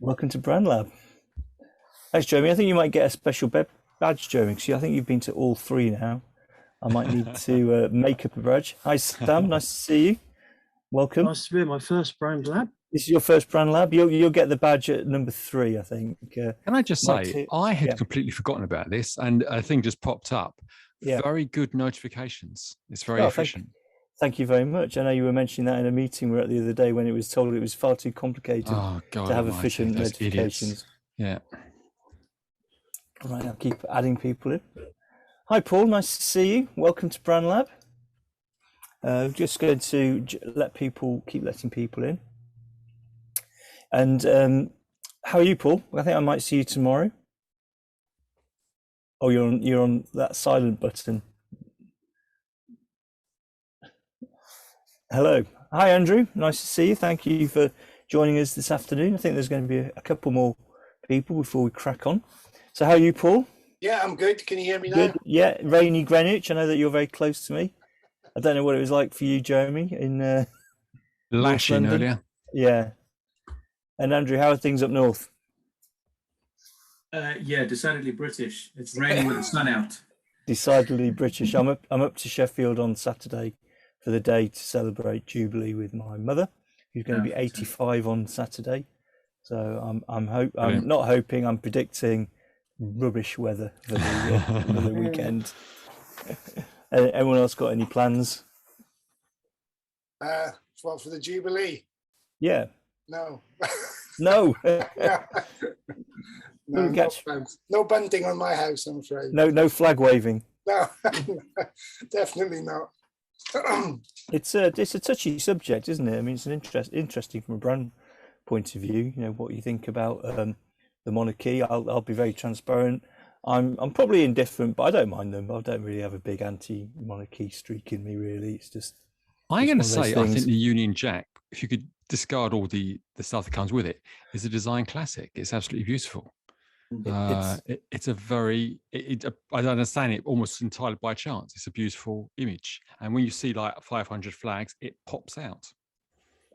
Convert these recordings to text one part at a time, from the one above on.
Welcome to Brand Lab. Thanks, Jeremy. I think you might get a special badge, Jeremy, because I think you've been to all three now. I might need to make up a badge. Hi, Sam. Nice to see you. Welcome. Nice to be at my first Brand Lab. This is your first Brand Lab. You'll get the badge at number 3, I think. Can I just say, I had completely forgotten about this, and a thing just popped up. Yeah. Very good notifications. It's very efficient. Thank you very much. I know you were mentioning that in a meeting we were at the other day when it was told it was far too complicated to have efficient notifications. Yeah. Right, I'll keep adding people in. Hi, Paul. Nice to see you. Welcome to Brand Lab. Just going to keep letting people in. And how are you, Paul? I think I might see you tomorrow. Oh, you're on that silent button. Hello. Hi, Andrew. Nice to see you. Thank you for joining us this afternoon. I think there's going to be a couple more people before we crack on. So how are you, Paul? Yeah, I'm good. Can you hear me now? Good. Yeah, rainy Greenwich. I know that you're very close to me. I don't know what it was like for you, Jeremy, in lashing earlier. Yeah. And Andrew, how are things up north? Yeah, decidedly British. It's raining with the sun out. Decidedly British. I'm up to Sheffield on Saturday for the day to celebrate Jubilee with my mother, who's going to be 85 on Saturday. So I'm predicting rubbish weather for the weekend. Anyone else got any plans? For the Jubilee? Yeah. No. No. No bunting on my house, I'm afraid. No flag waving. No, definitely not. It's a touchy subject, isn't it? I mean, it's an interesting from a brand point of view. You know what you think about the monarchy. I'll be very transparent. I'm probably indifferent, but I don't mind them. I don't really have a big anti-monarchy streak in me, really. It's just. I'm going to say, I think the Union Jack, if you could discard all the stuff that comes with it, is a design classic. It's absolutely beautiful. It's a very, I understand it almost entirely by chance. It's a beautiful image. And when you see like 500 flags, it pops out.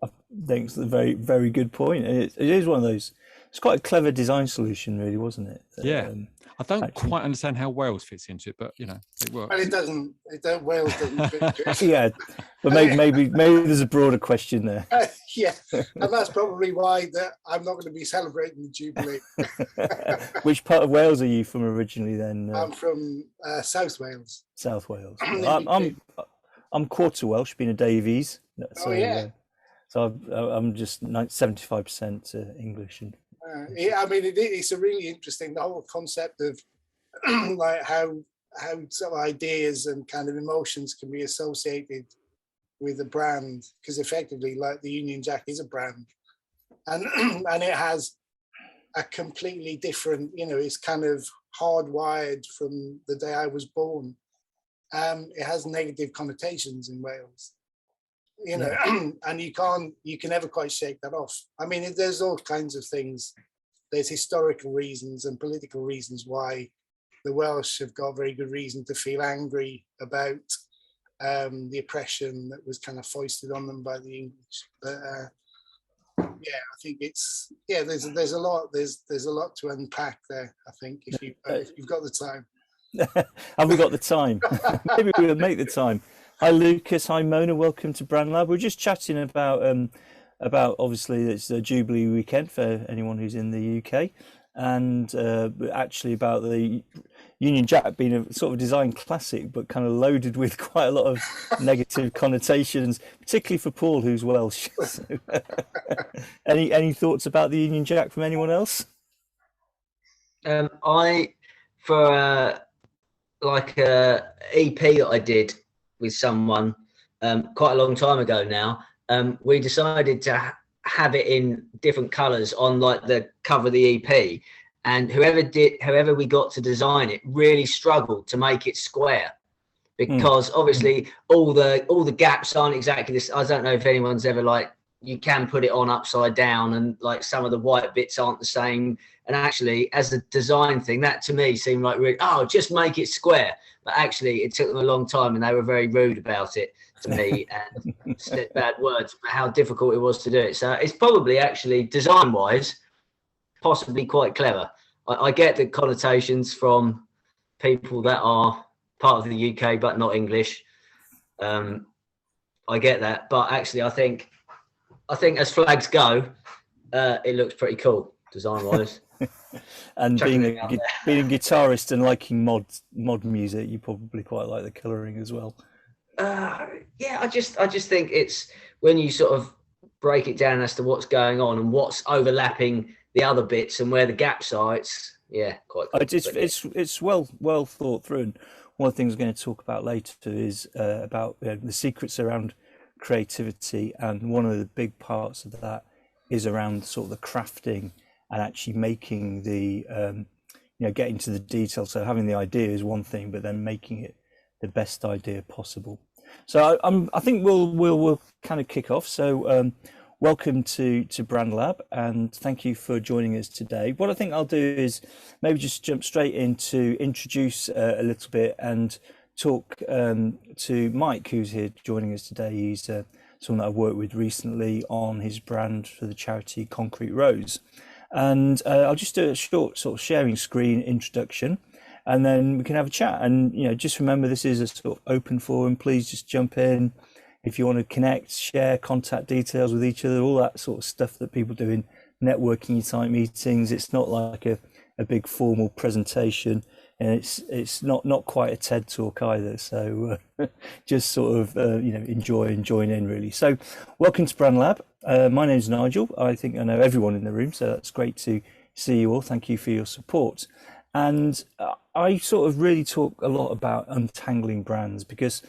I think it's a very, very good point. It is one of those, it's quite a clever design solution, really, wasn't it? Yeah. I don't quite understand how Wales fits into it, but, it works. Well, it doesn't. Wales doesn't fit. Yeah, but maybe there's a broader question there. Yeah, and that's probably why I'm not going to be celebrating the Jubilee. Which part of Wales are you from originally then? I'm from South Wales. South Wales. I'm quarter Welsh, being a Davies. So, so I'm just 75% English. And I mean, it's a really interesting, the whole concept of like how some ideas and kind of emotions can be associated with a brand, because effectively, like the Union Jack is a brand, and it has a completely different, it's kind of hardwired from the day I was born. It has negative connotations in Wales. And you can never quite shake that off. I mean, there's all kinds of things. There's historical reasons and political reasons why the Welsh have got very good reason to feel angry about the oppression that was kind of foisted on them by the English. But I think there's a lot to unpack there. I think if you've got the time. Have we got the time? Maybe we'll make the time. Hi Lucas, hi Mona, welcome to Brand Lab. We're just chatting about obviously it's the Jubilee weekend for anyone who's in the UK, and actually about the Union Jack being a sort of design classic, but kind of loaded with quite a lot of negative connotations, particularly for Paul, who's Welsh. So, any thoughts about the Union Jack from anyone else? For like a EP that I did with someone quite a long time ago now, we decided to have it in different colors on like the cover of the EP, and whoever we got to design it really struggled to make it square, because obviously all the gaps aren't exactly this. I don't know if anyone's ever you can put it on upside down, and like some of the white bits aren't the same. And actually, as a design thing, that to me seemed like really, just make it square. But actually, it took them a long time, and they were very rude about it to me and said bad words about how difficult it was to do it. So it's probably actually design-wise, possibly quite clever. I get the connotations from people that are part of the UK but not English. I get that, but actually, I think as flags go, it looks pretty cool design-wise. And being a guitarist and liking mod music, you probably quite like the colouring as well. Yeah, I just think it's when you sort of break it down as to what's going on and what's overlapping the other bits and where the gaps are. It's quite cool. It's well thought through. And one of the things we're going to talk about later is about the secrets around creativity, and one of the big parts of that is around sort of the crafting and actually making the getting to the detail. So having the idea is one thing, but then making it the best idea possible. So I think we'll kind of kick off. So welcome to Brand Lab, and thank you for joining us today. What I think I'll do is maybe just jump straight into introduce a little bit and talk to Mike, who's here joining us today. He's someone that I've worked with recently on his brand for the charity Concrete Rose. And I'll just do a short sort of sharing screen introduction, and then we can have a chat. And just remember, this is a sort of open forum. Please just jump in if you want to connect, share contact details with each other, all that sort of stuff that people do in networking type meetings. It's not like a big formal presentation, and it's not quite a TED talk either. So just sort of enjoy and join in, really. So welcome to Brand Lab. My name is Nigel. I think I know everyone in the room, so that's great to see you all. Thank you for your support. And I sort of really talk a lot about untangling brands, because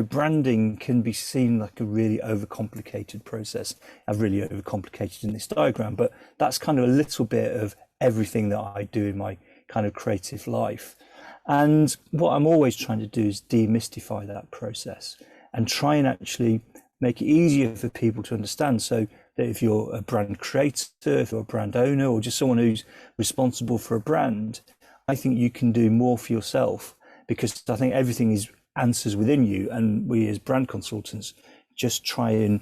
branding can be seen like a really overcomplicated process. I've really overcomplicated in this diagram, but that's kind of a little bit of everything that I do in my kind of creative life. And what I'm always trying to do is demystify that process and try and actually make it easier for people to understand, so that if you're a brand creator, if you're a brand owner, or just someone who's responsible for a brand, I think you can do more for yourself, because I think everything is answers within you, and we as brand consultants just try and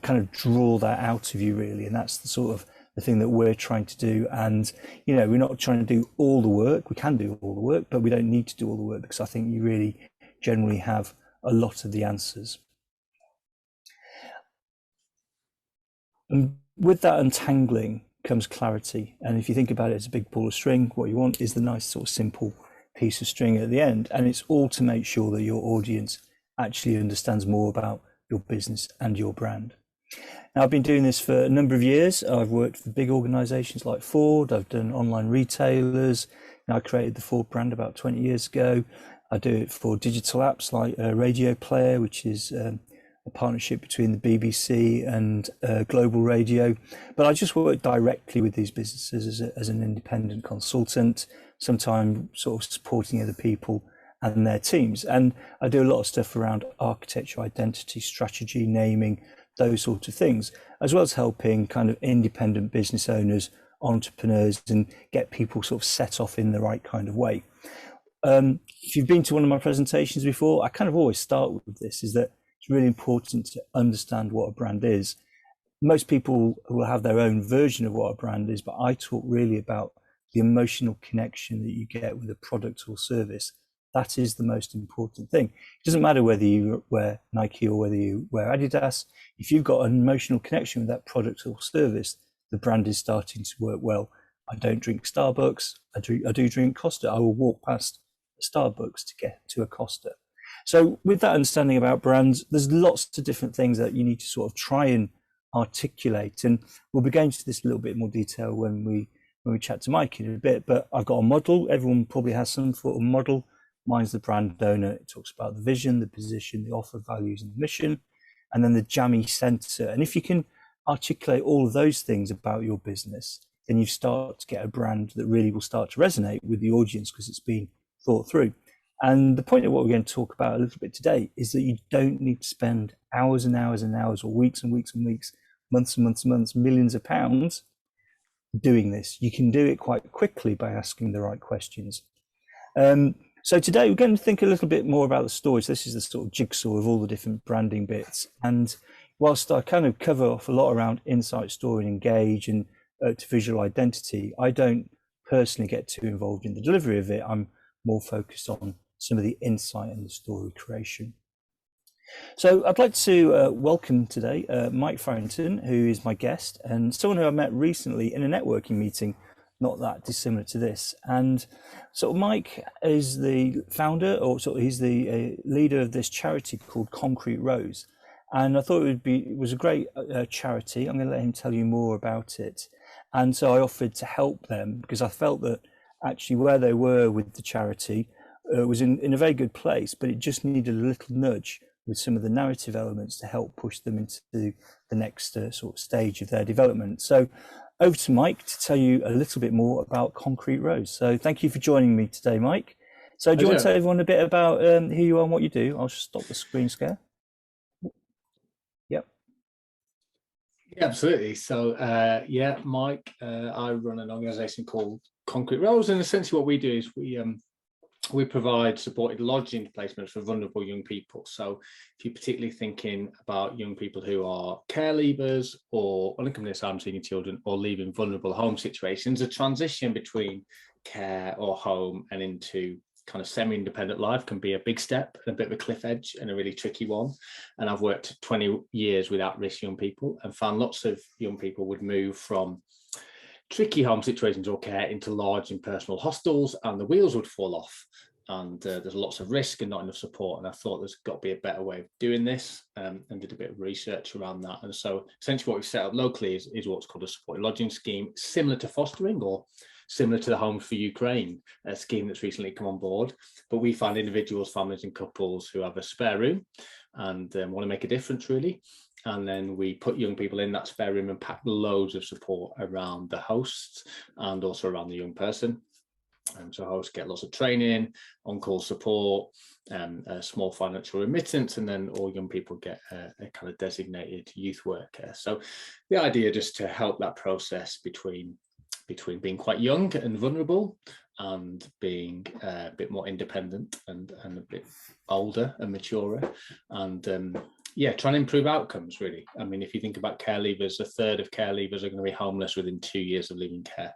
kind of draw that out of you, really. And that's the sort of the thing that we're trying to do. And we're not trying to do all the work. We can do all the work, but we don't need to do all the work, because I think you really generally have a lot of the answers. And with that untangling comes clarity. And if you think about it as a big ball of string, what you want is the nice sort of simple piece of string at the end, and it's all to make sure that your audience actually understands more about your business and your brand. Now, I've been doing this for a number of years. I've worked for big organizations like Ford. I've done online retailers. I created the Ford brand about 20 years ago. I do it for digital apps like Radio Player, which is a partnership between the BBC and Global Radio. But I just work directly with these businesses as an independent consultant, sometimes sort of supporting other people and their teams. And I do a lot of stuff around architecture, identity, strategy, naming, those sorts of things, as well as helping kind of independent business owners, entrepreneurs, and get people sort of set off in the right kind of way. If you've been to one of my presentations before, I kind of always start with this, is that it's really important to understand what a brand is. Most people will have their own version of what a brand is, but I talk really about the emotional connection that you get with a product or service. That is the most important thing. It doesn't matter whether you wear Nike or whether you wear Adidas. If you've got an emotional connection with that product or service, the brand is starting to work well. I don't drink Starbucks. I do drink Costa. I will walk past Starbucks to get to a Costa. So with that understanding about brands, there's lots of different things that you need to sort of try and articulate. And we'll be going into this a little bit more detail when we chat to Mike in a bit. But I've got a model. Everyone probably has some sort of model. Mine's the brand owner. It talks about the vision, the position, the offer, values, and the mission, and then the jammy center. And if you can articulate all of those things about your business, then you start to get a brand that really will start to resonate with the audience, because it's been thought through. And the point of what we're going to talk about a little bit today is that you don't need to spend hours and hours and hours, or weeks and weeks and weeks, months and months and months, millions of pounds doing this. You can do it quite quickly by asking the right questions. So today we're going to think a little bit more about the stories. This is the sort of jigsaw of all the different branding bits. And whilst I kind of cover off a lot around insight, story, and engage, and to visual identity, I don't personally get too involved in the delivery of it. I'm more focused on some of the insight and the story creation. So I'd like to welcome today Mike Farrington, who is my guest and someone who I met recently in a networking meeting, not that dissimilar to this. And so Mike is the founder, or he's the leader of this charity called Concrete Rose. And I thought it was a great charity. I'm going to let him tell you more about it. And so I offered to help them because I felt that actually where they were with the charity was in a very good place, but it just needed a little nudge with some of the narrative elements to help push them into the next sort of stage of their development. So over to Mike to tell you a little bit more about Concrete Rose. So thank you for joining me today, Mike. So do you want to tell everyone a bit about who you are and what you do? I'll just stop the screen share. Yep. Yeah, absolutely. So yeah, Mike, I run an organisation called Concrete Rose, and essentially what we do is we provide supported lodging placements for vulnerable young people. So if you're particularly thinking about young people who are care leavers or unaccompanied asylum-seeking children or leaving vulnerable home situations, a transition between care or home and into kind of semi-independent life can be a big step and a bit of a cliff edge and a really tricky one. And I've worked 20 years with at-risk young people and found lots of young people would move from tricky home situations or care into large impersonal hostels, and the wheels would fall off, and there's lots of risk and not enough support. And I thought there's got to be a better way of doing this, and did a bit of research around that. And so essentially what we've set up locally is what's called a supported lodging scheme, similar to fostering or similar to the Homes for Ukraine scheme that's recently come on board. But we find individuals, families and couples who have a spare room and want to make a difference, really. And then we put young people in that spare room and pack loads of support around the hosts and also around the young person. So hosts get lots of training, on-call support, a small financial remittance, and then all young people get a kind of designated youth worker. So the idea just to help that process between being quite young and vulnerable and being a bit more independent and a bit older and maturer, and yeah, trying to improve outcomes, really. I mean, if you think about care leavers, a third of care leavers are going to be homeless within 2 years of leaving care.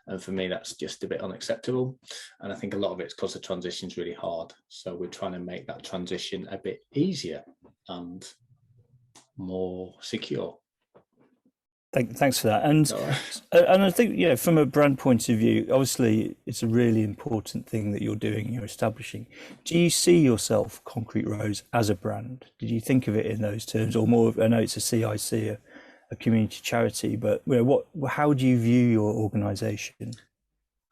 And for me, that's just a bit unacceptable. And I think a lot of it's because the transition is really hard. So we're trying to make that transition a bit easier and more secure. Thanks for that. And I think, you know, from a brand point of view, obviously it's a really important thing that you're doing, you're establishing. Do you see yourself, Concrete Rose, as a brand? Did you think of it in those terms, or more? I know it's a CIC, a community charity, but you know, how do you view your organisation?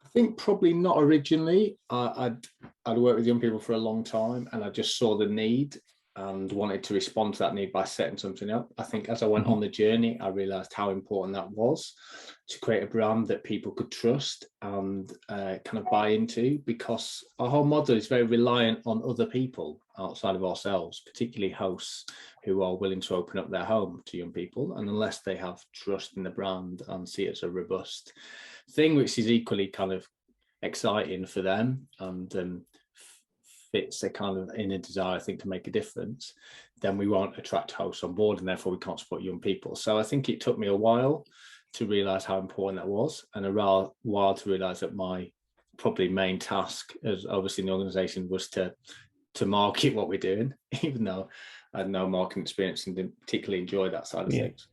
I think probably not originally. I'd worked with young people for a long time, and I just saw the need and wanted to respond to that need by setting something up. I think as I went on the journey, I realized how important that was to create a brand that people could trust and kind of buy into, because our whole model is very reliant on other people outside of ourselves, particularly hosts who are willing to open up their home to young people. And unless they have trust in the brand and see it as a robust thing, which is equally kind of exciting for them and fits a kind of inner desire, I think, to make a difference, then we won't attract hosts on board, and therefore we can't support young people. So I think it took me a while to realize how important that was, and a while to realize that my probably main task as overseeing the organization was to market what we're doing, even though I had no marketing experience and didn't particularly enjoy that side of things.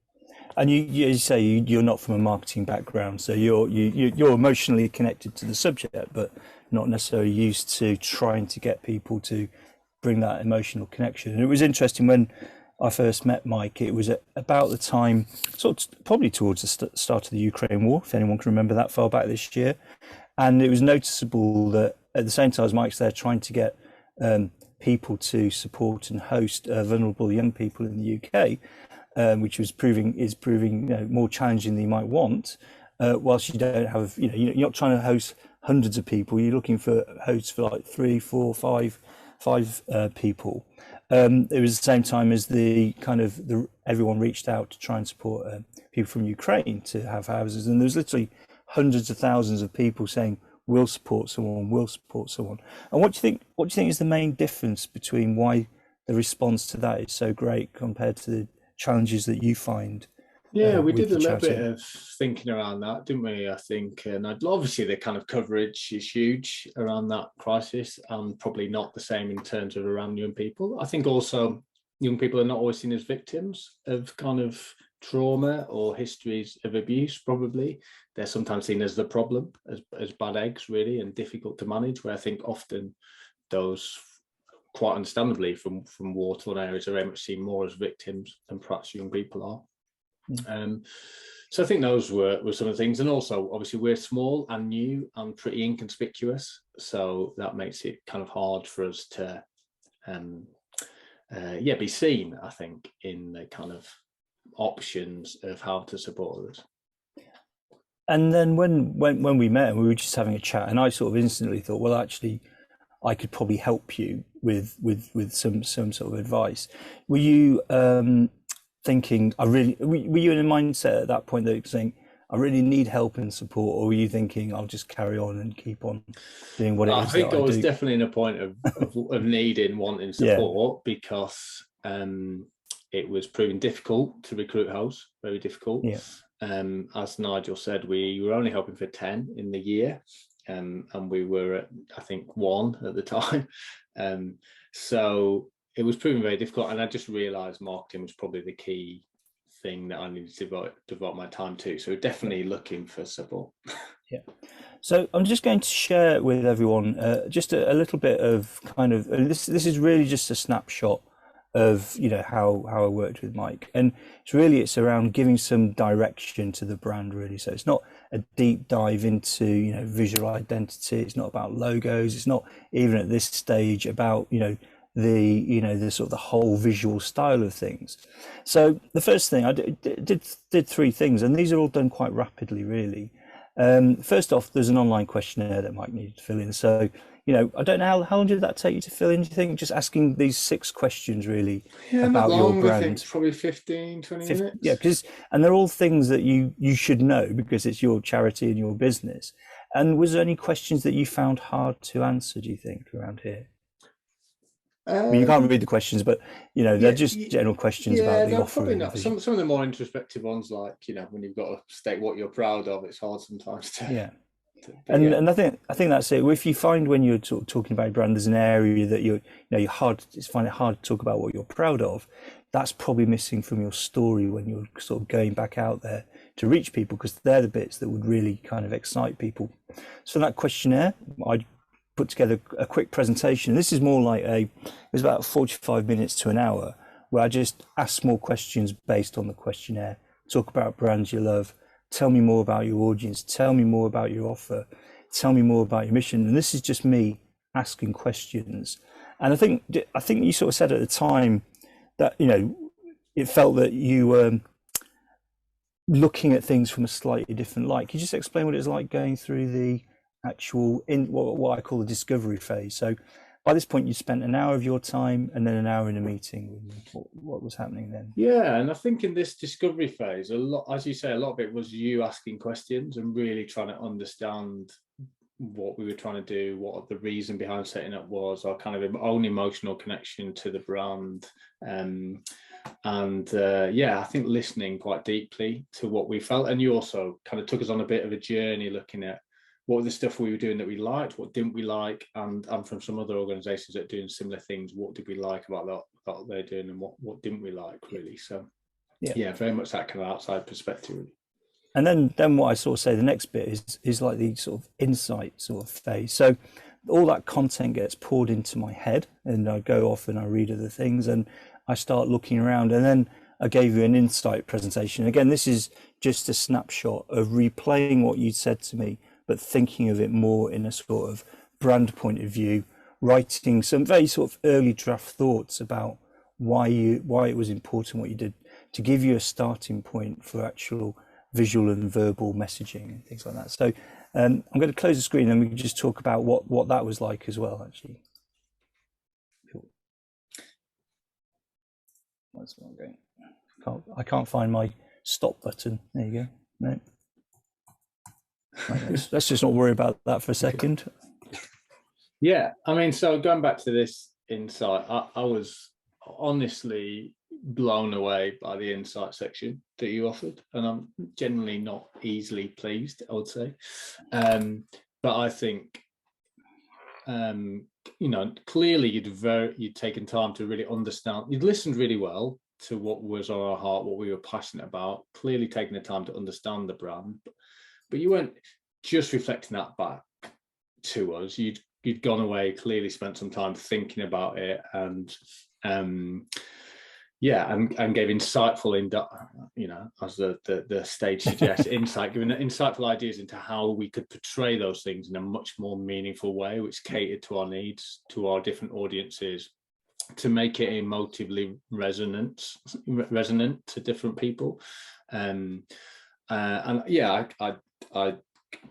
And you say you're not from a marketing background, so you're emotionally connected to the subject, but not necessarily used to trying to get people to bring that emotional connection. And it was interesting when I first met Mike, it was about the time, probably towards the start of the Ukraine war, if anyone can remember that far back this year. And it was noticeable that at the same time as Mike's there trying to get people to support and host vulnerable young people in the UK, which is proving more challenging than you might want, whilst you don't have, you're not trying to host hundreds of people, you're looking for hosts for like 3, 4, 5 people. It was the same time as everyone reached out to try and support people from Ukraine to have houses, and there was literally hundreds of thousands of people saying, we'll support someone, we'll support someone. And what do you think is the main difference between why the response to that is so great compared to the challenges that you find Yeah, we with did a the little bit charity? of thinking around that, didn't we? I think, and obviously the kind of coverage is huge around that crisis, and probably not the same in terms of around young people. I think also young people are not always seen as victims of kind of trauma or histories of abuse. Probably they're sometimes seen as the problem, as bad eggs, really, and difficult to manage. Where I think often those, quite understandably, from war-torn areas, are very much seen more as victims than perhaps young people are. So I think those were some of the things, and also obviously we're small and new and pretty inconspicuous, so that makes it kind of hard for us to be seen, I think, in the kind of options of how to support others. And then when we met and we were just having a chat, and I sort of instantly thought, well, actually, I could probably help you with some sort of advice. Were you thinking, were you in a mindset at that point that you were saying, I really need help and support, or were you thinking, I'll just carry on and keep on doing what it is? I think I was definitely in a point of needing, wanting support, because it was proving difficult to recruit hosts, very difficult. Yeah. As Nigel said, we were only hoping for 10 in the year, and we were at, I think, 1 at the time. So it was proving very difficult, and I just realised marketing was probably the key thing that I needed to devote my time to. So definitely looking for support. Yeah. So I'm just going to share with everyone just a little bit of kind of this is really just a snapshot of how I worked with Mike, and it's around giving some direction to the brand, really. So it's not a deep dive into visual identity. It's not about logos. It's not even at this stage about the sort of the whole visual style of things. So the first thing I did 3 things, and these are all done quite rapidly, really. First off, there's an online questionnaire that Mike needed to fill in. So, I don't know how long did that take you to fill in, do you think? Just asking these 6 questions, really, about your brand. I think probably 15, 20 minutes. Yeah, and they're all things that you should know because it's your charity and your business. And was there any questions that you found hard to answer, do you think, around here? You can't read the questions, but they're just general questions about the offer. Probably not. Some of the more introspective ones, like when you've got to state what you're proud of, it's hard sometimes to. Yeah. And I think that's it. If you find when you're talking about brand, there's an area that you find it hard to talk about what you're proud of. That's probably missing from your story when you're sort of going back out there to reach people, because they're the bits that would really kind of excite people. So that questionnaire, I put together a quick presentation. This is more like it was about 45 minutes to an hour, where I just asked more questions based on the questionnaire. Talk about brands you love. Tell me more about your audience. Tell me more about your offer. Tell me more about your mission. And this is just me asking questions. And I think you sort of said at the time that it felt that you were looking at things from a slightly different light. Could you just explain what it's like going through the actual what I call the discovery phase? So by this point you spent an hour of your time and then an hour in a meeting. What was happening then? Yeah, and I think in this discovery phase, a lot, as you say, a lot of it was you asking questions and really trying to understand what we were trying to do, what the reason behind setting up was, our kind of own emotional connection to the brand. I think listening quite deeply to what we felt. And you also kind of took us on a bit of a journey looking at what were the stuff we were doing that we liked, what didn't we like, and from some other organisations that are doing similar things, what did we like about that they're doing, and what didn't we like, really. So yeah, very much that kind of outside perspective, really. And then what I sort of say the next bit is like the sort of insight sort of phase. So all that content gets poured into my head, and I go off and I read other things and I start looking around, and then I gave you an insight presentation. Again, this is just a snapshot of replaying what you said to me, but thinking of it more in a sort of brand point of view, writing some very sort of early draft thoughts about why it was important what you did, to give you a starting point for actual visual and verbal messaging and things like that. So I'm going to close the screen and we can just talk about what that was like as well, actually. Cool. That's what I'm going. I can't find my stop button. There you go. No. Right, let's just not worry about that for a second. Yeah, I mean, so going back to this insight, I was honestly blown away by the insight section that you offered, and I'm generally not easily pleased, I would say. But I think, you know, clearly you'd taken time to really understand. You'd listened really well to what was on our heart, what we were passionate about. Clearly taking the time to understand the brand, but you weren't just reflecting that back to us. You'd gone away, clearly spent some time thinking about it, and yeah, and gave insightful, you know, as the stage suggests, giving insightful ideas into how we could portray those things in a much more meaningful way, which catered to our needs, to our different audiences, to make it emotively resonant to different people. And yeah,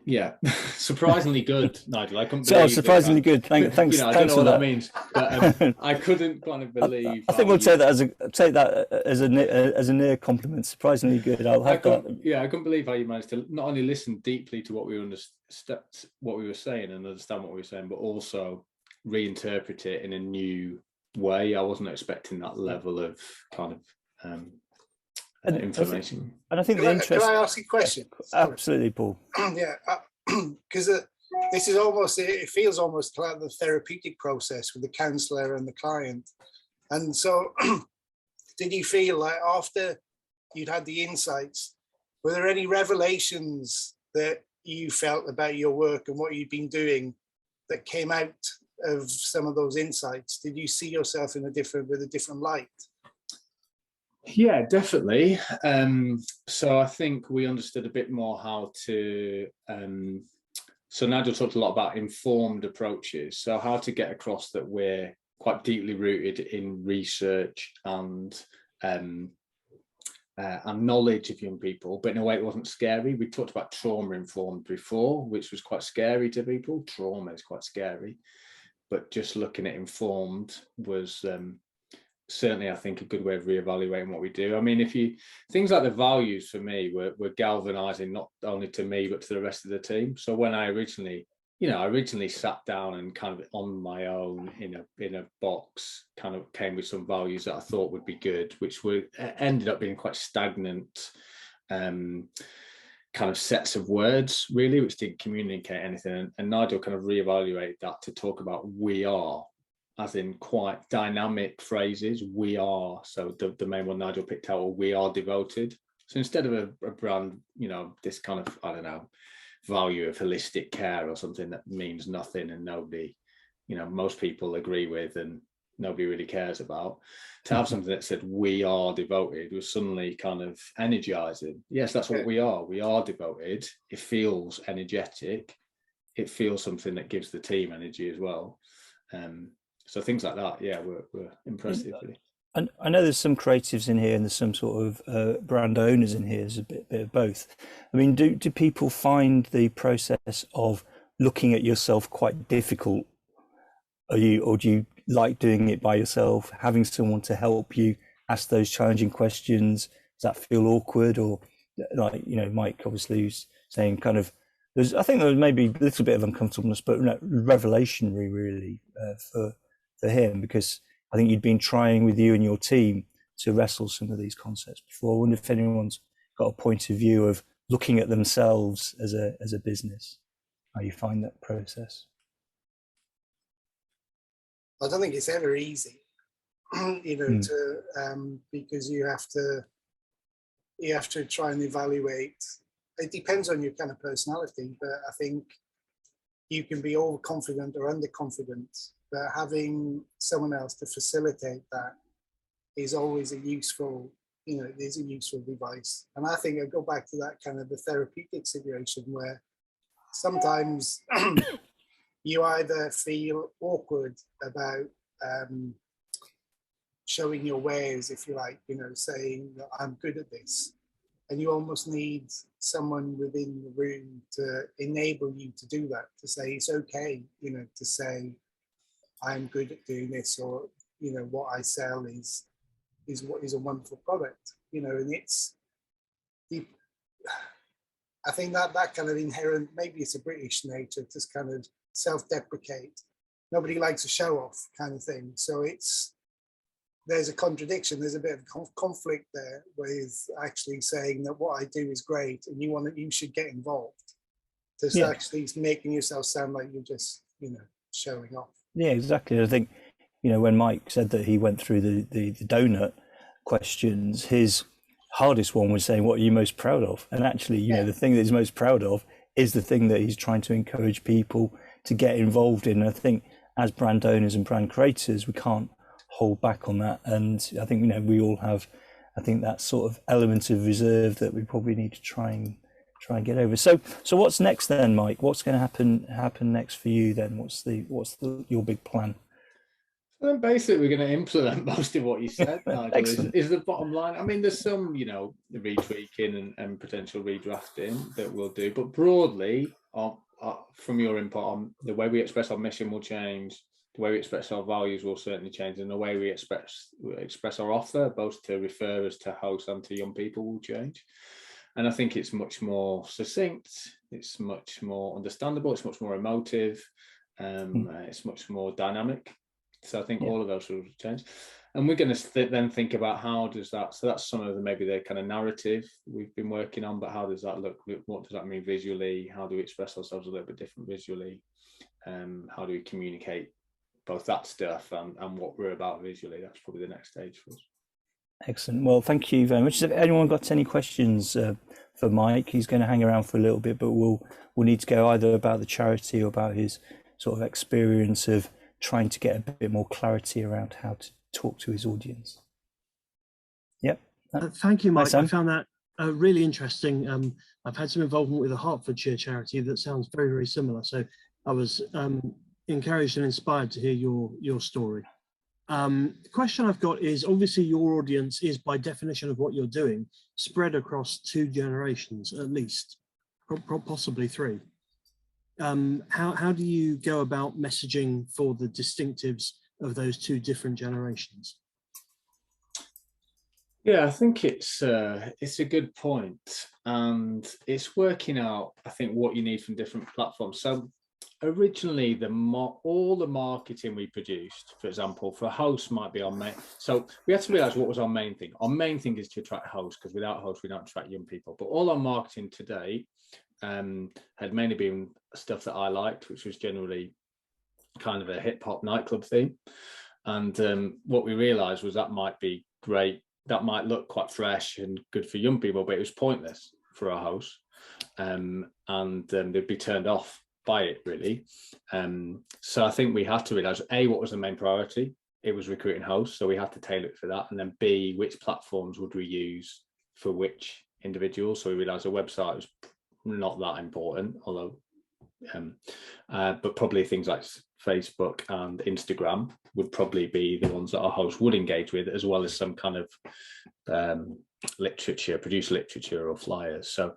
yeah, surprisingly good, Nigel. I couldn't believe surprisingly good. Thanks. You know, I don't know what that means, but I couldn't kind of believe. I think we'll take that as a near compliment. Surprisingly good. I couldn't believe how you managed to not only listen deeply to what we were saying and understand what we were saying, but also reinterpret it in a new way. I wasn't expecting that level of kind of information. And I think the interest. Can I ask a question? Absolutely, Paul. Yeah, because this is almost, it feels almost like the therapeutic process with the counsellor and the client. And so did you feel like after you'd had the insights, were there any revelations that you felt about your work and what you'd been doing that came out of some of those insights? Did you see yourself with a different light? Yeah, definitely. So I think we understood a bit more how to, so Nigel talked a lot about informed approaches. So how to get across that we're quite deeply rooted in research and knowledge of young people, but in a way it wasn't scary. We talked about trauma informed before, which was quite scary to people. Trauma is quite scary, but just looking at informed was certainly, I think, a good way of reevaluating what we do. I mean, things like the values for me were galvanizing, not only to me, but to the rest of the team. So when I originally sat down and kind of on my own in a box, kind of came with some values that I thought would be good, which ended up being quite stagnant kind of sets of words, really, which didn't communicate anything. And Nigel kind of reevaluated that to talk about we are, as in quite dynamic phrases. We are, so the main one Nigel picked out, we are devoted. So instead of a brand, you know, this kind of, I don't know, value of holistic care or something that means nothing and nobody, you know, most people agree with and nobody really cares about, to have something that said we are devoted was suddenly kind of energizing. Yes, that's what we are devoted. It feels energetic. It feels something that gives the team energy as well. So things like that, yeah, were impressive. And I know there's some creatives in here and there's some sort of brand owners in here. There's a bit of both. I mean, do people find the process of looking at yourself quite difficult? Or do you like doing it by yourself, having someone to help you ask those challenging questions? Does that feel awkward? Or, like, you know, Mike obviously was saying kind of, I think there was maybe a little bit of uncomfortableness, but revelationary really for him, because I think you'd been trying with you and your team to wrestle some of these concepts before. I wonder if anyone's got a point of view of looking at themselves as a business, how you find that process. I don't think it's ever easy, you know, because you have to try and evaluate. It depends on your kind of personality, but I think you can be overconfident or underconfident, but having someone else to facilitate that is always a useful, you know, it is a useful device. And I think I go back to that kind of the therapeutic situation where sometimes you either feel awkward about showing your wares, if you like, you know, saying that I'm good at this. And you almost need someone within the room to enable you to do that, to say it's okay, you know, to say I'm good at doing this, or, you know, what I sell is what is a wonderful product, you know. And it's I think that kind of inherent, maybe it's a British nature, just kind of self-deprecate. Nobody likes a show off kind of thing. So it's, there's a contradiction. There's a bit of conflict there with actually saying that what I do is great and you should get involved. Just actually making yourself sound like you're just, showing off. Yeah, exactly. I think, when Mike said that he went through the donut questions, his hardest one was saying, what are you most proud of? And actually, the thing that he's most proud of is the thing that he's trying to encourage people to get involved in. And I think as brand owners and brand creators, we can't hold back on that. And I think, we all have, I think, that sort of element of reserve that we probably need to try and get over. So what's next then, Mike? What's going to happen next for you then? What's your big plan? So then basically we're going to implement most of what you said, Nigel, is the bottom line. I mean, there's some, retweaking and potential redrafting that we'll do, but broadly, from your input on the way we express our mission will change, the way we express our values will certainly change, and the way we express our offer, both to referrers, to hosts and to young people, will change. And I think it's much more succinct, it's much more understandable, it's much more emotive, it's much more dynamic. So I think all of those will change. And we're going to then think about how does that, so that's some of the kind of narrative we've been working on, but how does that look? What does that mean visually? How do we express ourselves a little bit different visually? How do we communicate both that stuff and what we're about visually? That's probably the next stage for us. Excellent. Well, thank you very much. Has anyone got any questions for Mike? He's going to hang around for a little bit, but we'll need to go either about the charity or about his sort of experience of trying to get a bit more clarity around how to talk to his audience. Yep. Thank you, Mike. I found that really interesting. I've had some involvement with a Hertfordshire charity that sounds very, very similar. So I was encouraged and inspired to hear your story. The question I've got is, obviously your audience is, by definition of what you're doing, spread across 2 generations at least, possibly 3. How do you go about messaging for the distinctives of those 2 different generations? Yeah, I think it's a good point, and it's working out, I think, what you need from different platforms. So originally, all the marketing we produced, for example, for hosts might be our main. So we had to realize what was our main thing. Our main thing is to attract hosts, because without hosts, we don't attract young people. But all our marketing today had mainly been stuff that I liked, which was generally kind of a hip hop nightclub theme. And what we realized was that might be great. That might look quite fresh and good for young people, but it was pointless for our hosts. And they'd be turned off by it, really. So I think we had to realize, A, what was the main priority? It was recruiting hosts, so we had to tailor it for that. And then B, which platforms would we use for which individuals? So we realized a website was not that important, although but probably things like Facebook and Instagram would probably be the ones that our hosts would engage with, as well as some kind of literature, produce literature or flyers. So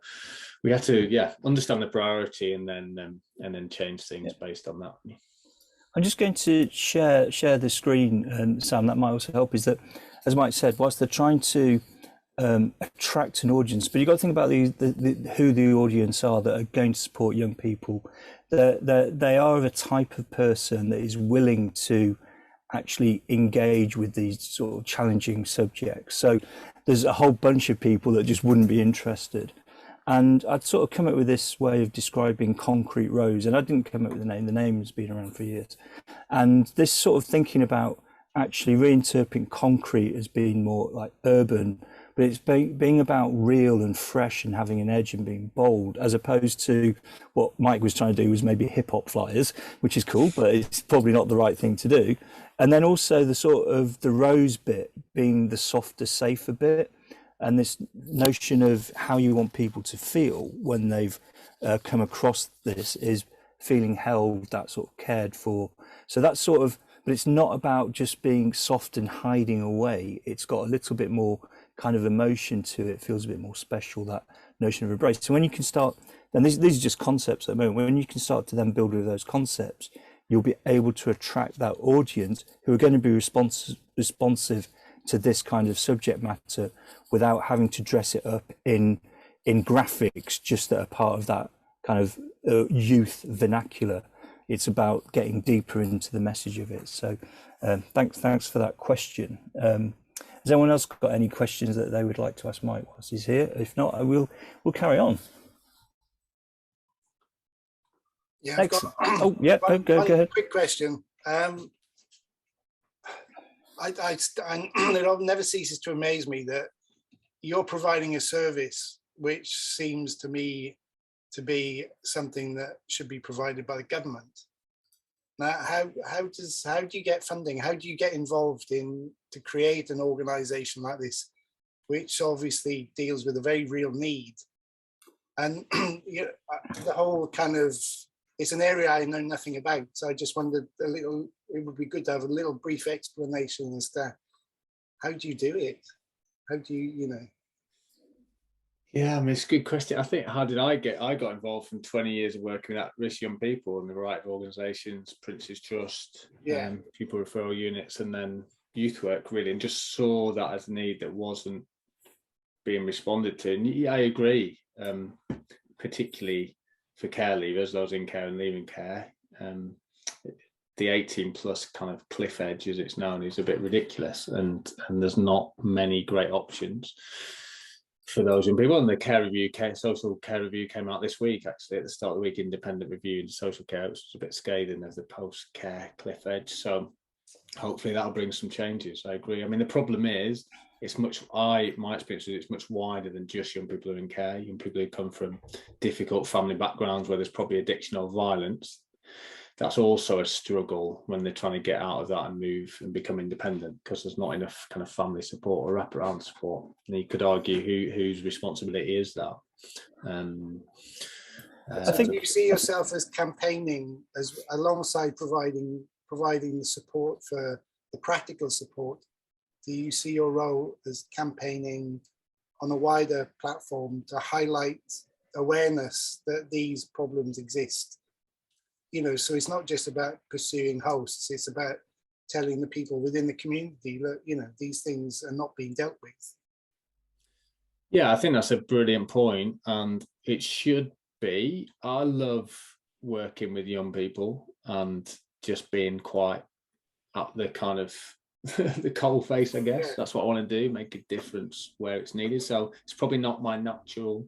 we had to understand the priority and then change things based on that. I'm just going to share the screen, Sam. That might also help. Is that, as Mike said, whilst they're trying to attract an audience, but you've got to think about who the audience are that are going to support young people. They are a type of person that is willing to actually engage with these sort of challenging subjects. So there's a whole bunch of people that just wouldn't be interested. And I'd sort of come up with this way of describing Concrete Rose, and I didn't come up with the name has been around for years. And this sort of thinking about actually reinterpreting concrete as being more like urban, but it's being about real and fresh and having an edge and being bold, as opposed to what Mike was trying to do was maybe hip hop flyers, which is cool, but it's probably not the right thing to do. And then also the sort of the rose bit being the softer, safer bit, and this notion of how you want people to feel when they've come across this is feeling held, that sort of cared for. So that's sort of, but it's not about just being soft and hiding away. It's got a little bit more kind of emotion to it, feels a bit more special, that notion of embrace. So when you can start, and these are just concepts at the moment, when you can start to then build with those concepts, you'll be able to attract that audience who are going to be responsive to this kind of subject matter without having to dress it up in graphics just that are part of that kind of youth vernacular. It's about getting deeper into the message of it. So Thanks for that question. Has anyone else got any questions that they would like to ask Mike whilst he's here? If not, we'll carry on. Yeah, excellent. Oh, yeah, go ahead. Quick question. It never ceases to amaze me that you're providing a service which seems to me to be something that should be provided by the government. Now, how do you get funding? How do you get involved to create an organisation like this, which obviously deals with a very real need? And the whole kind of, it's an area I know nothing about, so I just wondered it would be good to have a little brief explanation as to how do you do it? How do you, Yeah, I mean, it's a good question. I think, I got involved from 20 years of working with at-risk young people in the variety of organisations, Prince's Trust, pupil referral units, and then youth work, really, and just saw that as a need that wasn't being responded to. And yeah, I agree, particularly for care leavers, those in care and leaving care. The 18 plus kind of cliff edge, as it's known, is a bit ridiculous, and there's not many great options for those young people. And the social care review came out this week, actually, at the start of the week, independent review into social care, which was a bit scathing as the post-care cliff edge. So hopefully that'll bring some changes. I agree. I mean, the problem is, my experience is it's much wider than just young people who are in care. Young people who come from difficult family backgrounds where there's probably addiction or violence. That's also a struggle when they're trying to get out of that and move and become independent, because there's not enough kind of family support or wraparound support. And you could argue whose responsibility is that. I think you see yourself as campaigning as alongside providing the support for the practical support. Do you see your role as campaigning on a wider platform to highlight awareness that these problems exist? So it's not just about pursuing hosts, it's about telling the people within the community that, these things are not being dealt with. Yeah, I think that's a brilliant point, and it should be. I love working with young people and just being quite at the kind of the coal face, I guess. Yeah. That's what I want to do, make a difference where it's needed. So it's probably not my natural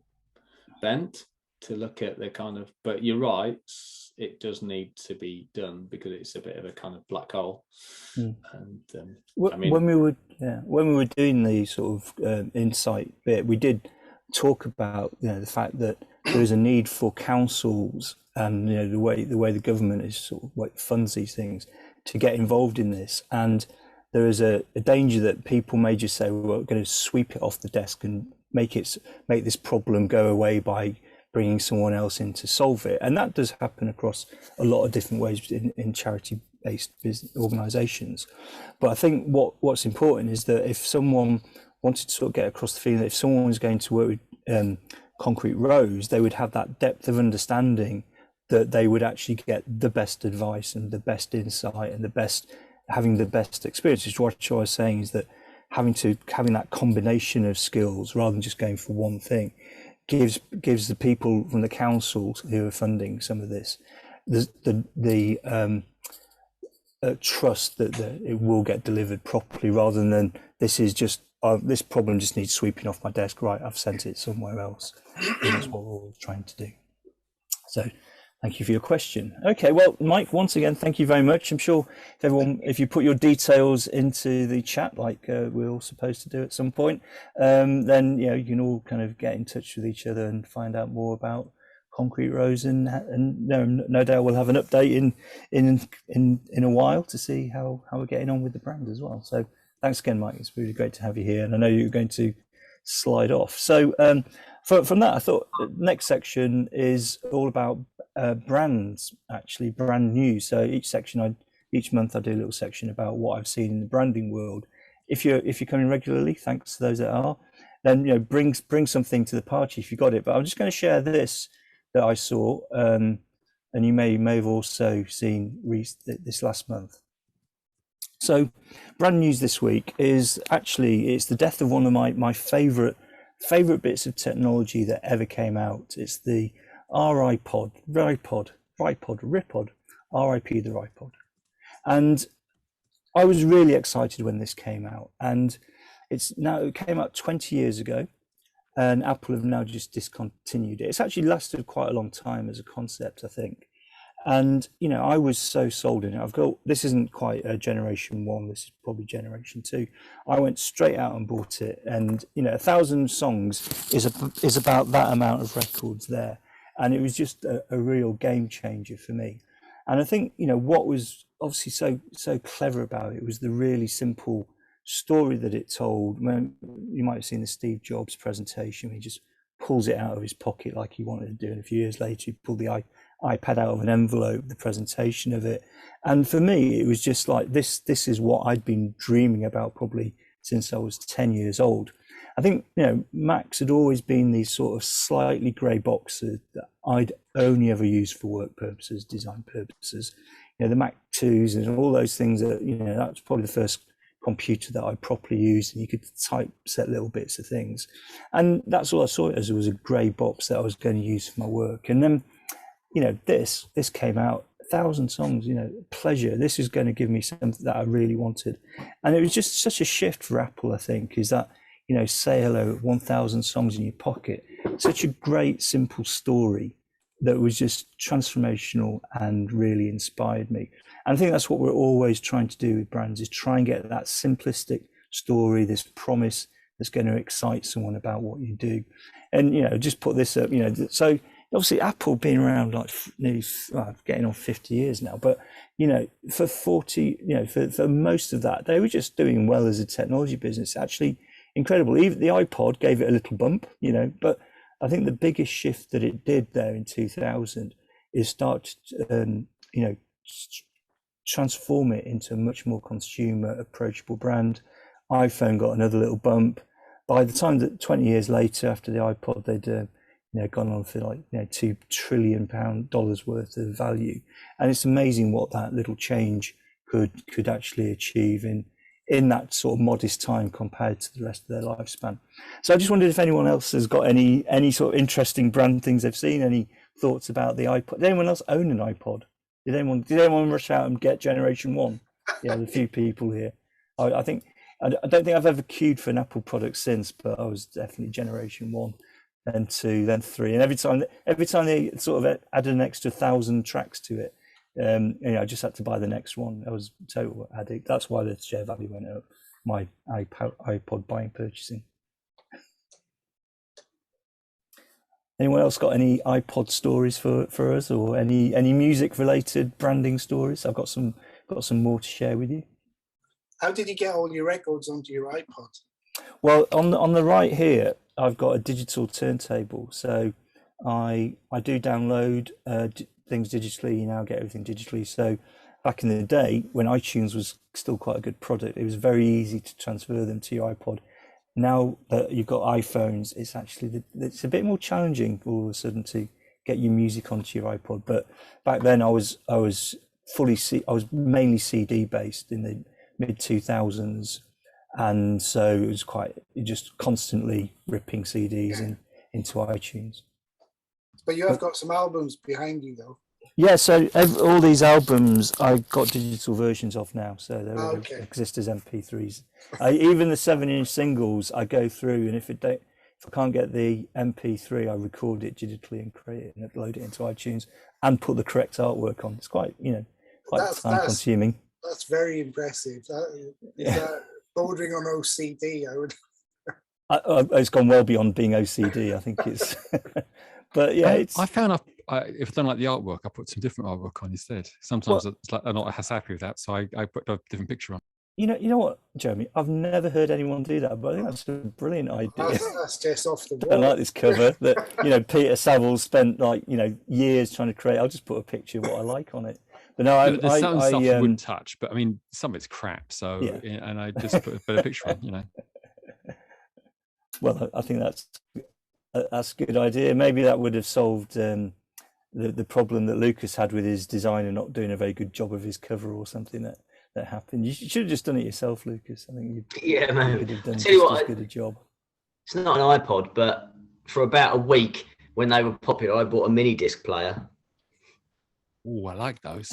bent to look at the kind of, but you're right, it does need to be done because it's a bit of a kind of black hole. And I mean, when we were doing the sort of insight bit, we did talk about the fact that there is a need for councils and the way the government is sort of like funds these things to get involved in this, and there is a danger that people may just say, well, we're going to sweep it off the desk and make this problem go away by bringing someone else in to solve it. And that does happen across a lot of different ways in charity-based business organisations. But I think what's important is that if someone wanted to sort of get across the feeling that if someone was going to work with Concrete Rose, they would have that depth of understanding that they would actually get the best advice and the best insight and having the best experiences. What I was saying is that having that combination of skills rather than just going for one thing gives the people from the councils who are funding some of this the trust that it will get delivered properly, rather than this is just this problem just needs sweeping off my desk, right, I've sent it somewhere else. And that's what we're all trying to do. So thank you for your question. Okay, well, Mike, once again, thank you very much. I'm sure if you put your details into the chat, like we're all supposed to do at some point, then you can all kind of get in touch with each other and find out more about Concrete Rose, and no doubt we'll have an update in a while to see how we're getting on with the brand as well. So thanks again, Mike. It's really great to have you here, and I know you're going to slide off. So from that, I thought the next section is all about brands, actually brand news. So each month I do a little section about what I've seen in the branding world. If you're coming regularly, thanks to those that are, then bring something to the party if you got it. But I'm just going to share this that I saw, and you may have also seen this last month. So brand news this week is it's the death of one of my favorite bits of technology that ever came out. It's the RiPod, RIP the RiPod. And I was really excited when this came out, and it came out 20 years ago, and Apple have now just discontinued it. It's actually lasted quite a long time as a concept, I think. And, you know, I was so sold in it. This isn't quite a generation 1, this is probably generation 2. I went straight out and bought it. And, you know, 1,000 songs is about that amount of records there. And it was just a real game changer for me. And I think, you know, what was obviously so clever about it was the really simple story that it told. When you might have seen the Steve Jobs presentation, he just pulls it out of his pocket like he wanted to do. And a few years later, he pulled the iPad out of an envelope, the presentation of it. And for me, it was just like, this is what I'd been dreaming about probably since I was 10 years old. I think, you know, Macs had always been these sort of slightly grey boxes that I'd only ever used for work purposes, design purposes. You know, the Mac 2s and all those things that, you know, that was probably the first computer that I properly used, and you could typeset little bits of things. And that's all I saw it as. It was a grey box that I was going to use for my work. And then, you know, this came out, 1,000 songs, you know, pleasure. This is going to give me something that I really wanted. And it was just such a shift for Apple, I think, is that, you know, say hello, 1,000 songs in your pocket. Such a great, simple story that was just transformational and really inspired me. And I think that's what we're always trying to do with brands, is try and get that simplistic story, this promise that's going to excite someone about what you do. And, you know, just put this up, you know, so obviously Apple being around like nearly getting on 50 years now, but, you know, for 40, you know, for most of that, they were just doing well as a technology business. Actually incredible. Even the iPod gave it a little bump, you know, but I think the biggest shift that it did there in 2000 is start to, you know, transform it into a much more consumer approachable brand. iPhone got another little bump. By the time that 20 years later, after the iPod, they'd you know, gone on for like, you know, $2 trillion worth of value. And it's amazing what that little change could actually achieve in that sort of modest time compared to the rest of their lifespan. So I just wondered if anyone else has got any sort of interesting brand things they've seen, any thoughts about the iPod. Did anyone else own an iPod? Did anyone rush out and get generation 1? Yeah, the few people here. I don't think I've ever queued for an Apple product since, but I was definitely generation 1, then 2, then 3. And every time they sort of added an extra 1,000 tracks to it, you know, I just had to buy the next one. I was a total addict. That's why the share value went up. My iPod buying purchasing. Anyone else got any iPod stories for us, or any music related branding stories? I've got some more to share with you. How did you get all your records onto your iPod? Well, on the right here, I've got a digital turntable. So I do download things digitally. You now get everything digitally. So back in the day, when iTunes was still quite a good product, it was very easy to transfer them to your iPod. Now that you've got iPhones, it's a bit more challenging all of a sudden to get your music onto your iPod. But back then, I was mainly CD based in the mid 2000s, and so it was just constantly ripping CDs into iTunes. But you have got some albums behind you, though. Yeah, so all these albums I got digital versions of now, so they all exist as MP3s. Even the 7-inch singles, I go through, and if I can't get the MP3, I record it digitally and create it and upload it into iTunes and put the correct artwork on. It's quite time consuming. That's very impressive. That bordering on OCD, I would. It's gone well beyond being OCD. I think it's. But yeah, I found if I don't like the artwork, I put some different artwork on instead. Sometimes it's like I'm not as happy with that, so I put a different picture on. You know what, Jeremy? I've never heard anyone do that, but I think that's a brilliant idea. That's just off the wall. I like this cover that, you know, Peter Saville spent like, you know, years trying to create. I'll just put a picture of what I like on it. But no, there's some stuff I wouldn't touch, but I mean, some of it's crap. So, yeah. And I just put a better picture on, you know. Well, I think that's a good idea. Maybe that would have solved the problem that Lucas had with his designer not doing a very good job of his cover or something that happened. You should have just done it yourself, Lucas. I think you could have done just as good a job. It's not an iPod, but for about a week when they were popular, I bought a mini disc player. Oh, I like those.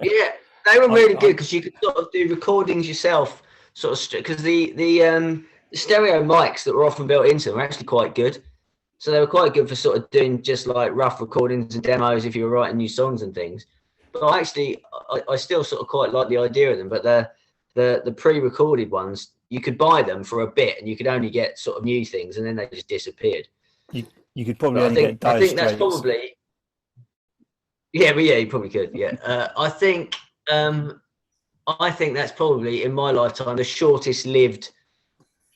Yeah, They were really good because you could sort of do recordings yourself, sort of, because the stereo mics that were often built into them were actually quite good. So they were quite good for sort of doing just like rough recordings and demos if you were writing new songs and things. But I still sort of quite like the idea of them. But the pre-recorded ones, you could buy them for a bit and you could only get sort of new things, and then they just disappeared. You could probably only get Dire I think that's Straits. probably you probably could. Yeah, I think that's probably in my lifetime the shortest lived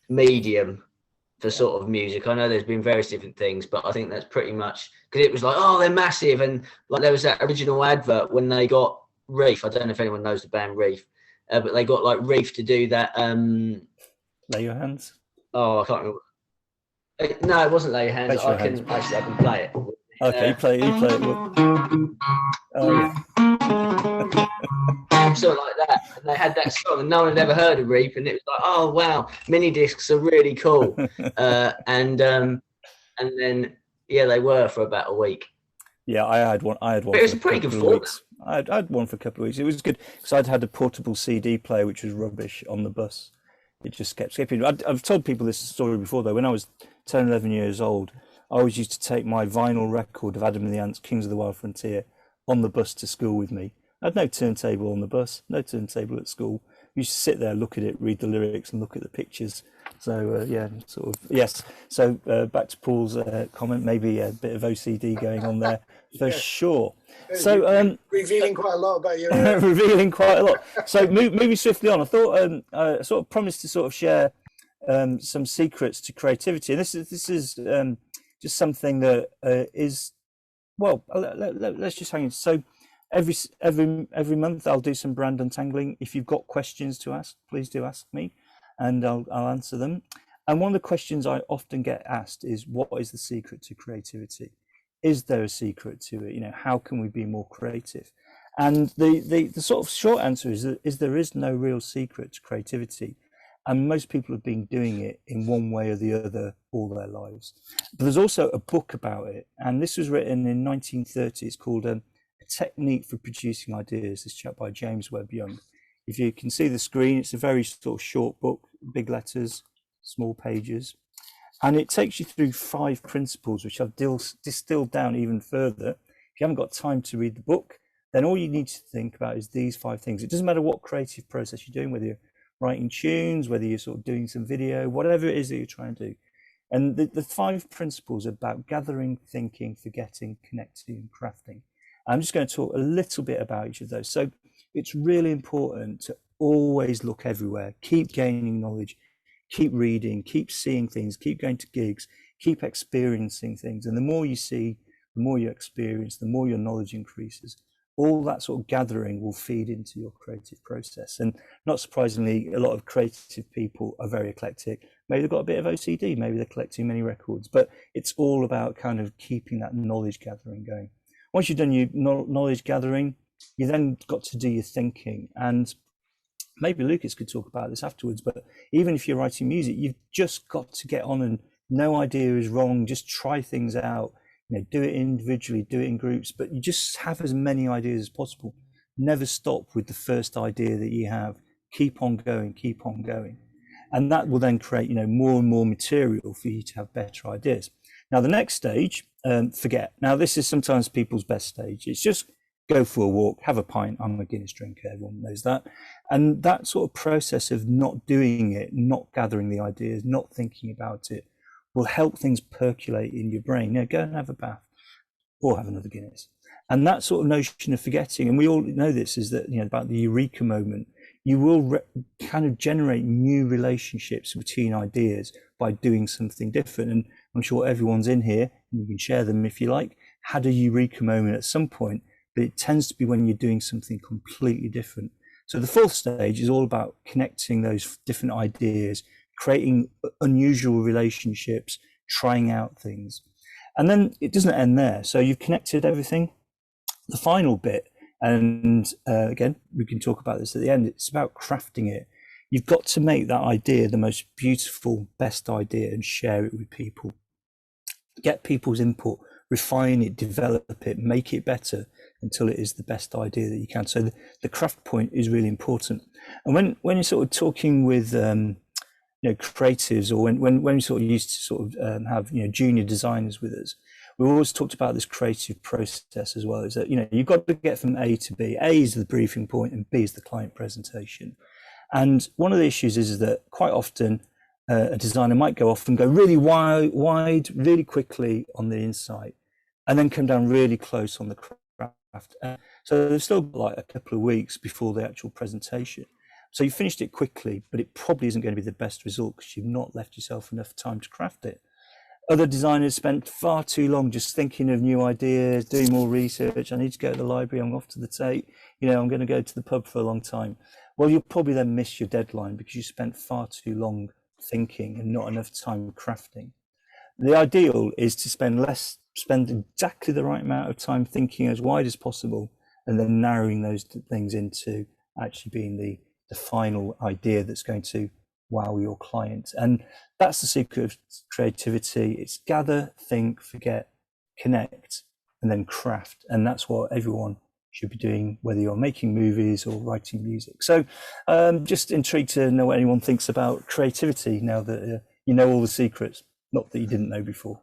medium for sort of music. I know there's been various different things, but I think that's pretty much because it was like, oh, they're massive, and like there was that original advert when they got Reef. I don't know if anyone knows the band Reef, but they got like Reef to do that. Lay Your Hands. Oh, I can't remember. No, it wasn't Lay Your Hands. I can play it. Okay, you play it. Sort of like that, and they had that song, and no one had ever heard of Reap, and it was like, oh wow, mini discs are really cool, and then they were for about a week. Yeah, I had one. But it was a pretty good format. I had one for a couple of weeks. It was good because I'd had a portable CD player which was rubbish on the bus. It just kept skipping. I've told people this story before though. When I was 10, 11 years old, I always used to take my vinyl record of Adam and the Ants, Kings of the Wild Frontier, on the bus to school with me. I had no turntable on the bus, no turntable at school. We used to sit there, look at it, read the lyrics, and look at the pictures. So yes. So back to Paul's comment, maybe a bit of OCD going on there for sure. So revealing quite a lot about you. Revealing quite a lot. So moving swiftly on, I thought I sort of promised to sort of share some secrets to creativity, and this is just something that is, well, let's just hang in. So every month I'll do some brand untangling. If you've got questions to ask, please do ask me, and I'll answer them. And one of the questions I often get asked is, what is the secret to creativity? Is there a secret to it? How can we be more creative? And the sort of short answer is there is no real secret to creativity. And most people have been doing it in one way or the other all their lives. But there's also a book about it. And this was written in 1930. It's called A Technique for Producing Ideas. This chap by James Webb Young. If you can see the screen, it's a very sort of short book, big letters, small pages. And it takes you through 5 principles, which I've distilled down even further. If you haven't got time to read the book, then all you need to think about is these 5 things. It doesn't matter what creative process you're doing, whether you're writing tunes, whether you're sort of doing some video, whatever it is that you're trying to do. And the 5 principles are about gathering, thinking, forgetting, connecting, and crafting. I'm just going to talk a little bit about each of those. So it's really important to always look everywhere, keep gaining knowledge, keep reading, keep seeing things, keep going to gigs, keep experiencing things. And the more you see, the more you experience, the more your knowledge increases. All that sort of gathering will feed into your creative process. And not surprisingly, a lot of creative people are very eclectic. Maybe they've got a bit of OCD, maybe they're collecting many records, but it's all about kind of keeping that knowledge gathering going. Once you've done your knowledge gathering, you then got to do your thinking. And maybe Lucas could talk about this afterwards, but even if you're writing music, you've just got to get on, and no idea is wrong. Just try things out. Do it individually, do it in groups, but you just have as many ideas as possible. Never stop with the first idea that you have. Keep on going, keep on going. And that will then create, more and more material for you to have better ideas. Now, the next stage, forget. Now, this is sometimes people's best stage. It's just go for a walk, have a pint. I'm a Guinness drinker, everyone knows that. And that sort of process of not doing it, not gathering the ideas, not thinking about it, will help things percolate in your brain. Go and have a bath or have another Guinness. And that sort of notion of forgetting, and we all know this, is that, about the eureka moment, you will kind of generate new relationships between ideas by doing something different. And I'm sure everyone's in here, and you can share them if you like, had a eureka moment at some point, but it tends to be when you're doing something completely different. So the 4th stage is all about connecting those different ideas, creating unusual relationships, trying out things. And then it doesn't end there. So you've connected everything. The final bit, and again, we can talk about this at the end, it's about crafting it. You've got to make that idea the most beautiful, best idea and share it with people. Get people's input, refine it, develop it, make it better. until it is the best idea that you can. So the craft point is really important. And when you're sort of talking with creatives, or when we sort of used to sort of have junior designers with us, we always talked about this creative process as well. Is that you've got to get from A to B. A is the briefing point, and B is the client presentation. And one of the issues is that quite often a designer might go off and go really wide, really quickly on the insight, and then come down really close on the craft. So they've still got like a couple of weeks before the actual presentation. So you finished it quickly, but it probably isn't going to be the best result because you've not left yourself enough time to craft it. Other designers spent far too long just thinking of new ideas, doing more research. I need to go to the library, I'm off to the Tate, I'm going to go to the pub for a long time. Well, you'll probably then miss your deadline because you spent far too long thinking and not enough time crafting. The ideal is to spend exactly the right amount of time thinking as wide as possible, and then narrowing those things into actually being the final idea that's going to wow your client. And that's the secret of creativity. It's gather, think, forget, connect, and then craft. And that's what everyone should be doing, whether you're making movies or writing music. So just intrigued to know what anyone thinks about creativity now that you know all the secrets, not that you didn't know before.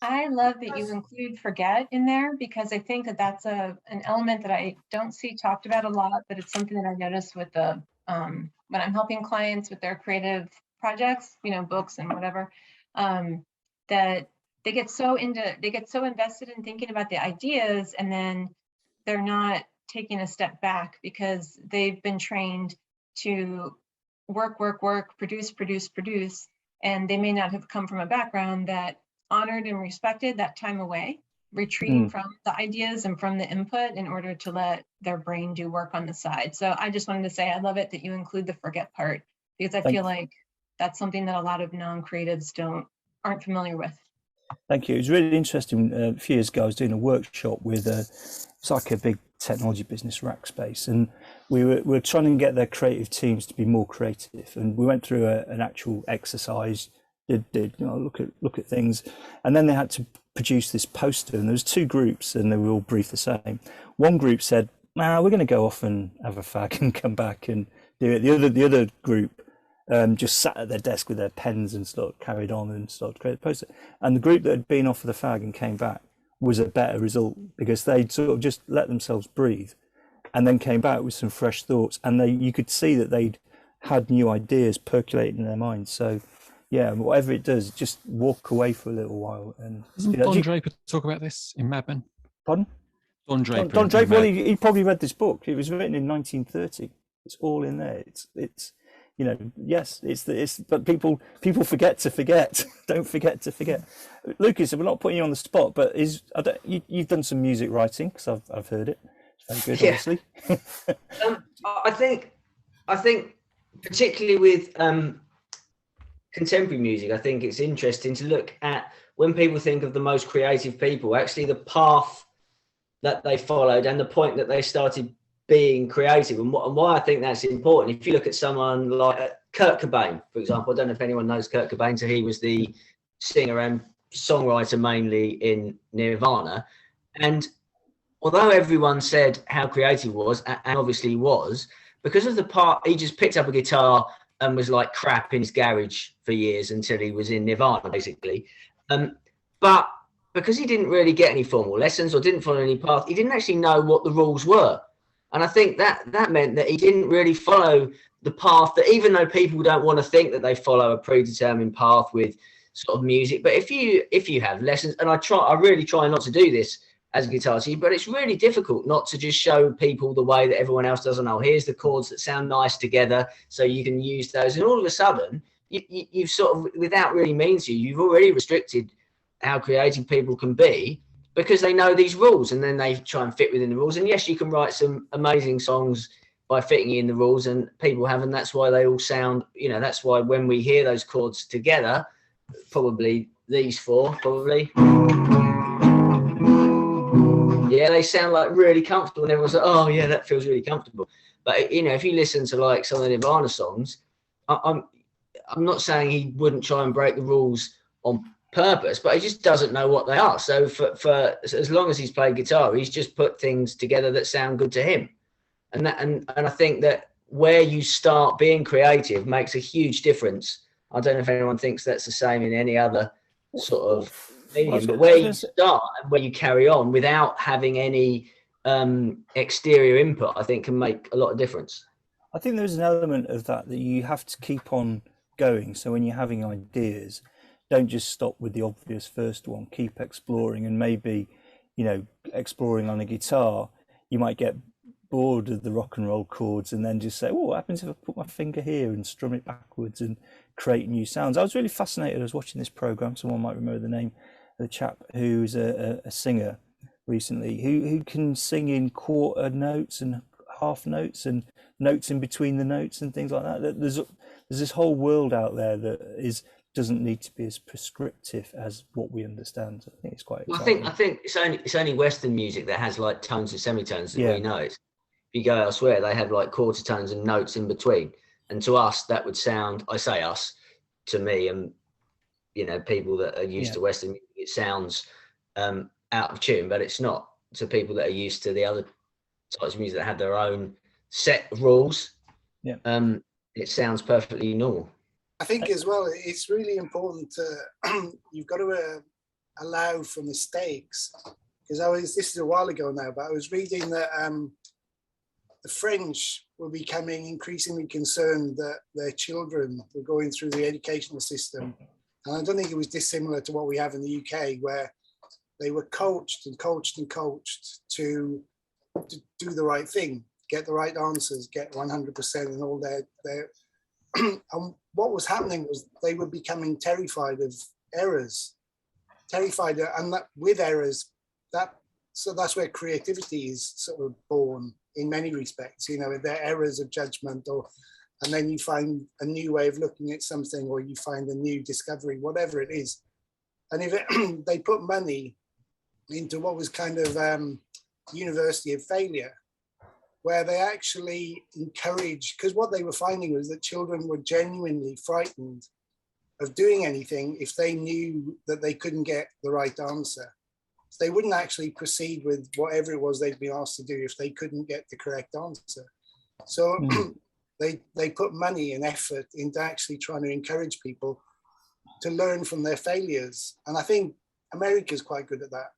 I love that you include forget in there, because I think that that's an element that I don't see talked about a lot, but it's something that I noticed with the when I'm helping clients with their creative projects, books and whatever, that they get so invested in thinking about the ideas, and then they're not taking a step back because they've been trained to work, produce, and they may not have come from a background that honored and respected that time away, retreating from the ideas and from the input in order to let their brain do work on the side. So I just wanted to say I love it that you include the forget part, because I feel like that's something that a lot of non-creatives aren't familiar with. Thank you. It was really interesting. A few years ago, I was doing a workshop with it's like a big technology business, Rackspace, and we were trying to get their creative teams to be more creative. And we went through an actual exercise, did look at things, and then they had to produce this poster. And there was two groups, and they were all briefed the same. One group said, "Nah, we're going to go off and have a fag and come back and do it." The other group just sat at their desk with their pens and carried on and started to create a poster. And the group that had been off for the fag and came back was a better result, because they'd sort of just let themselves breathe and then came back with some fresh thoughts. And you could see that they'd had new ideas percolating in their minds. So yeah, whatever it does, just walk away for a little while. And doesn't Don Draper talk about this in Mad Men? Pardon? Don Draper. Don Draper. Well, he probably read this book. It was written in 1930. It's all in there. It's yes, but people forget to forget. Don't forget to forget. Lucas, we're not putting you on the spot, but you've done some music writing, because I've heard it. It's very good, obviously. I think particularly with contemporary music, I think it's interesting to look at when people think of the most creative people, actually the path that they followed and the point that they started being creative, and why I think that's important. If you look at someone like Kurt Cobain, for example, I don't know if anyone knows Kurt Cobain, so he was the singer and songwriter mainly in Nirvana. And although everyone said how creative he was, and obviously he was, because of the part, he just picked up a guitar and was like crap in his garage for years until he was in Nirvana, basically. But because he didn't really get any formal lessons or didn't follow any path, he didn't actually know what the rules were. And I think that meant that he didn't really follow the path that, even though people don't want to think that they follow a predetermined path with sort of music. But if you have lessons, and I really try not to do this as a guitar teacher, but it's really difficult not to just show people the way that everyone else doesn't know. Here's the chords that sound nice together, so you can use those. And all of a sudden, you've sort of, without really meaning to, you've already restricted how creative people can be, because they know these rules and then they try and fit within the rules. And yes, you can write some amazing songs by fitting in the rules, and people have, and that's why they all sound, that's why when we hear those chords together, probably these four, yeah, they sound like really comfortable, and everyone's like, oh yeah, that feels really comfortable. But if you listen to like some of the Nirvana songs, I'm not saying he wouldn't try and break the rules on purpose, but he just doesn't know what they are. So for as long as he's played guitar, he's just put things together that sound good to him. And I think that where you start being creative makes a huge difference. I don't know if anyone thinks that's the same in any other sort of medium, but where you start and where you carry on without having any exterior input, I think can make a lot of difference. I think there's an element of that you have to keep on going. So when you're having ideas, don't just stop with the obvious first one. Keep exploring, and maybe, you know, exploring on a guitar, you might get bored of the rock and roll chords and then just say, oh, what happens if I put my finger here and strum it backwards and create new sounds? I was really fascinated. I was watching this program. Someone might remember the name of the chap who's a singer recently who can sing in quarter notes and half notes and notes in between the notes and things like that. There's this whole world out there that doesn't need to be as prescriptive as what we understand. I think it's quite exciting. I think it's only Western music that has like tones and semitones that we know. If you go elsewhere, they have like quarter tones and notes in between. And to us, that would sound, I say us, to me and, you know, people that are used to Western music, it sounds out of tune, but it's not to people that are used to the other types of music that have their own set rules. It sounds perfectly normal. I think as well, it's really important to, you've got to allow for mistakes. Because this is a while ago now, but I was reading that the French were becoming increasingly concerned that their children were going through the educational system. And I don't think it was dissimilar to what we have in the UK, where they were coached and coached and coached to do the right thing, get the right answers, get 100% and all their and what was happening was they were becoming terrified of errors, and that with errors, so that's where creativity is sort of born in many respects. You know, there are errors of judgment, and then you find a new way of looking at something, or you find a new discovery, whatever it is. And if they put money into what was kind of university of failure, where they actually encourage, because what they were finding was that children were genuinely frightened of doing anything if they knew that they couldn't get the right answer. So they wouldn't actually proceed with whatever it was they'd been asked to do if they couldn't get the correct answer. So they put money and effort into actually trying to encourage people to learn from their failures. And I think America's quite good at that.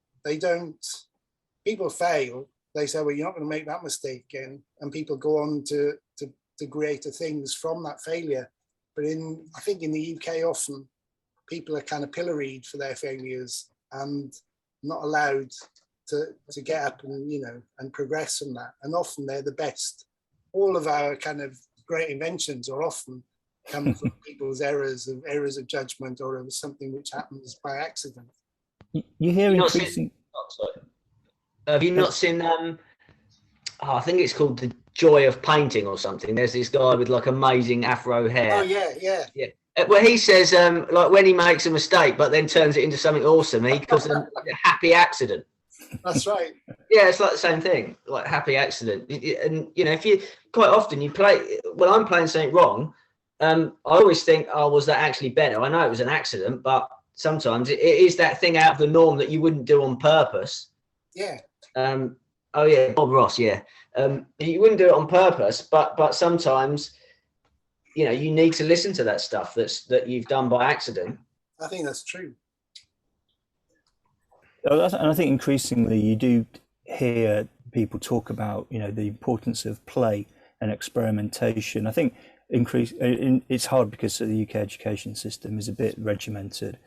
People fail. They say, well, you're not going to make that mistake again. And people go on to greater things from that failure. But I think in the UK, often people are kind of pilloried for their failures and not allowed to get up and, you know, and progress from that. And often they're the best. All of our kind of great inventions are often come from people's errors of judgment or of something which happens by accident. You hear increasing... Have you not seen, I think it's called The Joy of Painting or something. There's this guy with like amazing afro hair. Oh, yeah. Where he says, like when he makes a mistake, but then turns it into something awesome, he calls it a happy accident. That's right. Yeah, it's like the same thing, like happy accident. And, you know, quite often you play, when I'm playing something wrong, I always think, oh, was that actually better? I know it was an accident, but sometimes it is that thing out of the norm that you wouldn't do on purpose. Yeah. Oh yeah, Bob Ross. Yeah, you wouldn't do it on purpose, but sometimes, you know, you need to listen to that stuff that you've done by accident. I think that's true. And I think increasingly you do hear people talk about, you know, the importance of play and experimentation. I think it's hard because the UK education system is a bit regimented.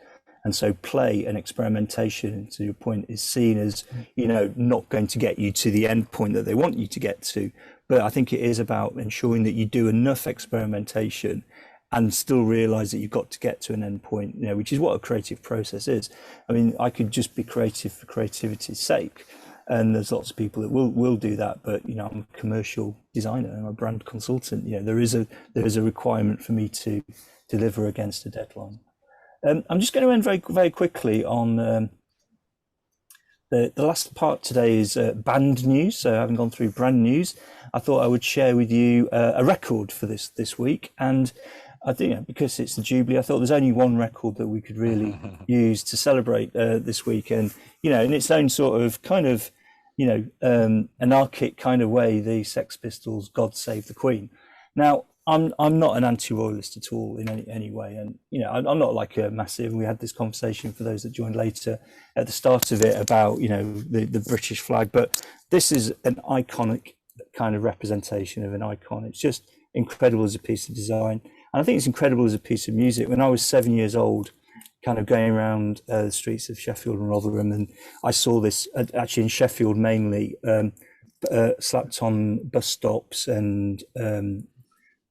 And so play and experimentation, to your point, is seen as, you know, not going to get you to the end point that they want you to get to. But I think it is about ensuring that you do enough experimentation and still realize that you've got to get to an end point, you know, which is what a creative process is. I mean, I could just be creative for creativity's sake. And there's lots of people that will do that. But, you know, I'm a commercial designer, I'm a brand consultant. You know, there is a requirement for me to deliver against a deadline. I'm just going to end very, very quickly on the last part today is band news. So having gone through brand news, I thought I would share with you a record for this week. And I think because it's the Jubilee, I thought there's only one record that we could really use to celebrate this week, and in its own sort of kind of anarchic kind of way, the Sex Pistols' "God Save the Queen." Now, I'm not an anti-royalist at all in any way, and I'm not like a massive. We had this conversation for those that joined later at the start of it about the British flag, but this is an iconic kind of representation of an icon. It's just incredible as a piece of design, and I think it's incredible as a piece of music. When I was 7 years old, kind of going around the streets of Sheffield and Rotherham, and I saw this actually in Sheffield mainly, slapped on bus stops and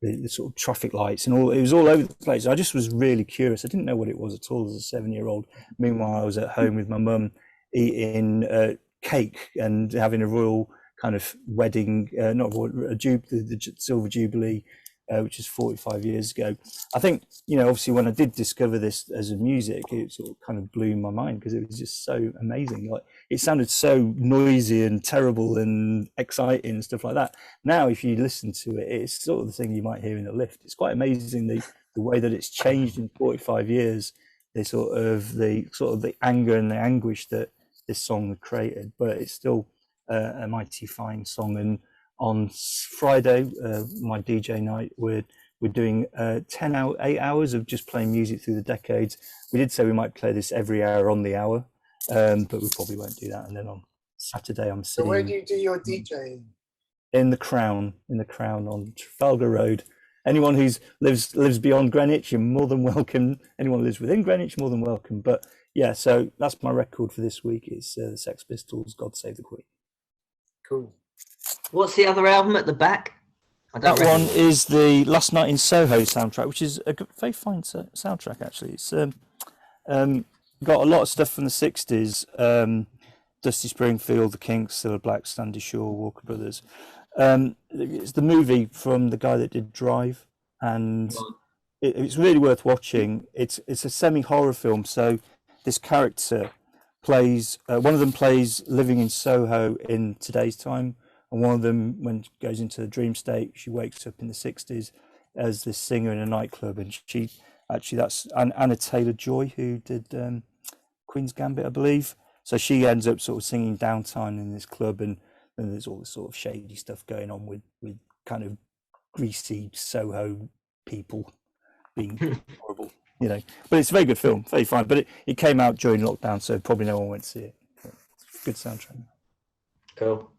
the sort of traffic lights and all. It was all over the place. I just was really curious. I didn't know what it was at all as a 7-year-old. Meanwhile, I was at home with my mum eating cake and having a royal kind of wedding, the Silver Jubilee, which is 45 years ago. I think, obviously when I did discover this as a music, it sort of kind of blew my mind because it was just so amazing. Like, it sounded so noisy and terrible and exciting and stuff like that. Now, if you listen to it, it's sort of the thing you might hear in the lift. It's quite amazing the way that it's changed in 45 years, the sort of the anger and the anguish that this song had created, but it's still a mighty fine song. And on Friday, my DJ night, we're doing 8 hours of just playing music through the decades. We did say we might play this every hour on the hour, but we probably won't do that. And then on Saturday, I'm sitting. So where do you do your DJing? In the Crown on Trafalgar Road. Anyone who lives beyond Greenwich, you're more than welcome. Anyone who lives within Greenwich, more than welcome. But yeah, so that's my record for this week. It's the Sex Pistols' "God Save the Queen." Cool. What's the other album at the back? That one is the Last Night in Soho soundtrack, which is a very fine soundtrack, actually. It's got a lot of stuff from the 60s. Dusty Springfield, The Kinks, Cilla Black, Sandy Shaw, Walker Brothers. It's the movie from the guy that did Drive, and it's really worth watching. It's a semi-horror film, so this character plays, one of them plays living in Soho in today's time, and one of them, when she goes into the dream state, she wakes up in the 60s as this singer in a nightclub. And she actually, that's Anna Taylor-Joy, who did Queen's Gambit, I believe. So she ends up sort of singing downtime in this club, and there's all this sort of shady stuff going on with kind of greasy Soho people being horrible, But it's a very good film, very fine. But it came out during lockdown, so probably no one went to see it. Good soundtrack. Cool.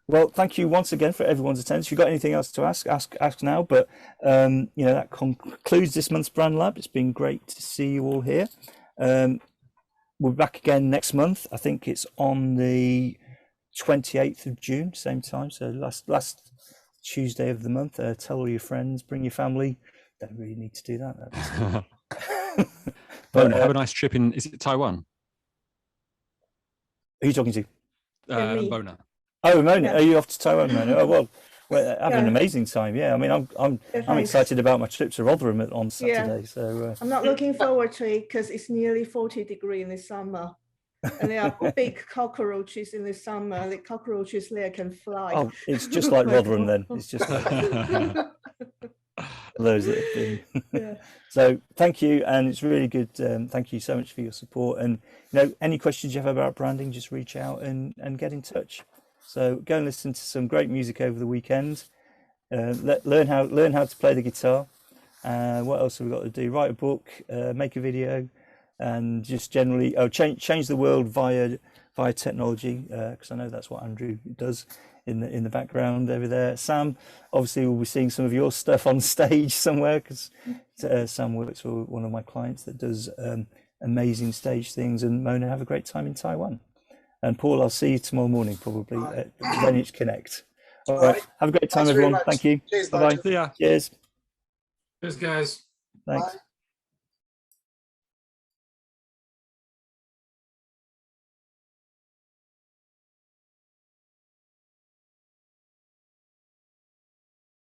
Well, thank you once again for everyone's attendance. If you've got anything else to ask now. But that concludes this month's Brand Lab. It's been great to see you all here. We're back again next month. I think it's on the 28th of June, same time. So last Tuesday of the month. Tell all your friends, bring your family. Don't really need to do that. But have a nice trip in. Is it Taiwan? Who are you talking to? Mona. Oh, Mona, Yeah. Are you off to Taiwan, Mona? Oh, well, we're having an amazing time. Yeah, I mean, I'm excited about my trip to Rotherham on Saturday. So I'm not looking forward to it because it's nearly 40 degrees in the summer, and there are big cockroaches in the summer. The cockroaches there can fly. oh, it's just like Rotherham then. It's just like those that have been. Yeah. So thank you, and it's really good. Thank you so much for your support. And any questions you have about branding, just reach out and get in touch. So go and listen to some great music over the weekend. Learn how to play the guitar. What else have we got to do? Write a book, make a video, and just generally change the world via technology. Because I know that's what Andrew does in the background over there. Sam, obviously, we'll be seeing some of your stuff on stage somewhere because Sam works for one of my clients that does amazing stage things. And Mona, have a great time in Taiwan. And Paul, I'll see you tomorrow morning, probably at Greenwich Connect. All right. Have a great time, everyone. Thank you. Cheers, Bye-bye. See ya. Cheers. Cheers, guys. Thanks. Bye.